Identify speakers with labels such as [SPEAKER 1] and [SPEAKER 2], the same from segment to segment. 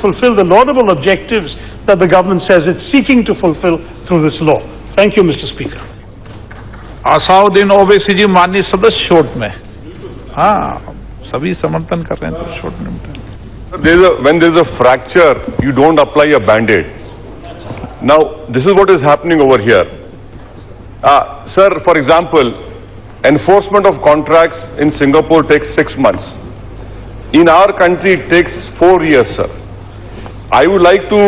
[SPEAKER 1] fulfill the laudable objectives that the government says it's seeking to fulfill through this law. Thank you, Mr. Speaker.
[SPEAKER 2] Asaduddin Owaisi जी माननीय सदस्य Schott में, हाँ सभी समर्थन कर रहे हैं तो शोट में.
[SPEAKER 3] When there is a fracture, you don't apply a band-aid. Now, this is what is happening over here. Sir, for example, enforcement of contracts in Singapore takes 6 months. In our country, it takes 4 years, sir. I would like to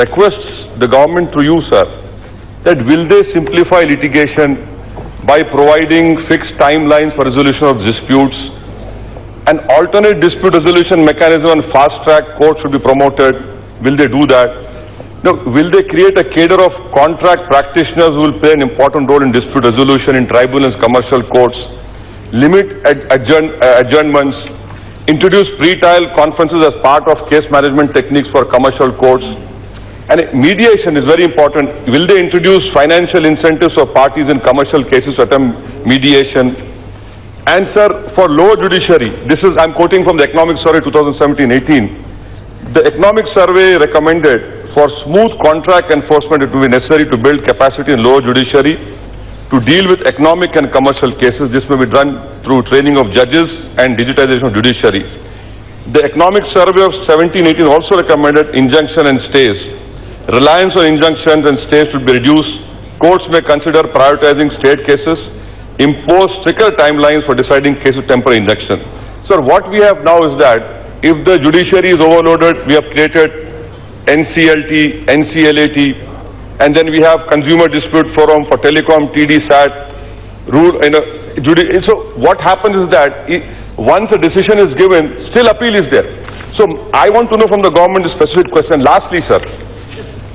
[SPEAKER 3] request the government through you, sir, that will they simplify litigation by providing fixed timelines for resolution of disputes? An alternate dispute resolution mechanism and fast-track court should be promoted. Will they do that? Now, will they create a cadre of contract practitioners who will play an important role in dispute resolution in tribunals, commercial courts? Limit adjournments, introduce pre-trial conferences as part of case management techniques for commercial courts. And mediation is very important. Will they introduce financial incentives for parties in commercial cases to attempt mediation? And sir, for lower judiciary, I'm quoting from the Economic Survey 2017-18. The Economic Survey recommended for smooth contract enforcement it will be necessary to build capacity in lower judiciary to deal with economic and commercial cases. This may be done through training of judges and digitization of judiciary. The Economic Survey of 17-18 also recommended injunction and stays. Reliance on injunctions and stays should be reduced. Courts may consider prioritizing state cases, impose stricter timelines for deciding cases of temporary injunction. Sir, what we have now is that if the judiciary is overloaded, we have created NCLT, NCLAT, and then we have Consumer Dispute Forum for Telecom, TD, SAT, rule. So what happens is that once a decision is given, still appeal is there. So I want to know from the government a specific question. Lastly, sir,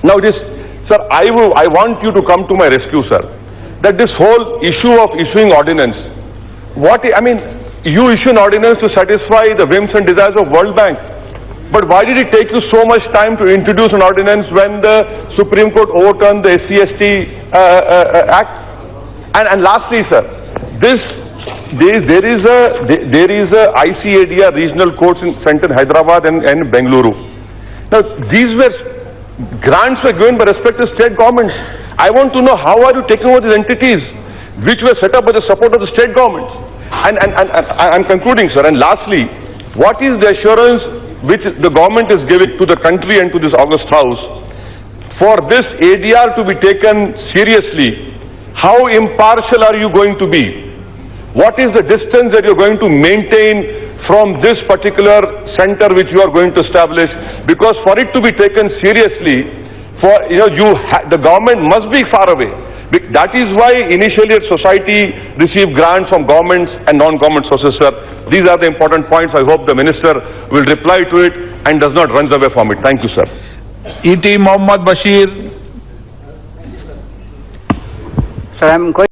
[SPEAKER 3] now sir, I want you to come to my rescue, sir. That this whole issue of issuing ordinance, you issue an ordinance to satisfy the whims and desires of World Bank. But why did it take you so much time to introduce an ordinance when the Supreme Court overturned the SC/ST Act? And lastly, sir, there is a ICADR regional courts in Central Hyderabad and Bengaluru. Now these grants were given by respective state governments. I want to know how are you taking over these entities which were set up by the support of the state governments? And I'm concluding, sir. And lastly, what is the assurance which the government is giving to the country and to this august house for this ADR to be taken seriously? How impartial are you going to be? What is the distance that you're going to maintain from this particular center which you are going to establish? Because for it to be taken seriously, the government must be far away. That is why initially a society received grants from governments and non-government sources, sir. These are the important points. I hope the minister will reply to it and does not run away from it. Thank you, sir.
[SPEAKER 2] E.T. Mohammad Bashir.
[SPEAKER 4] Sir, I'm going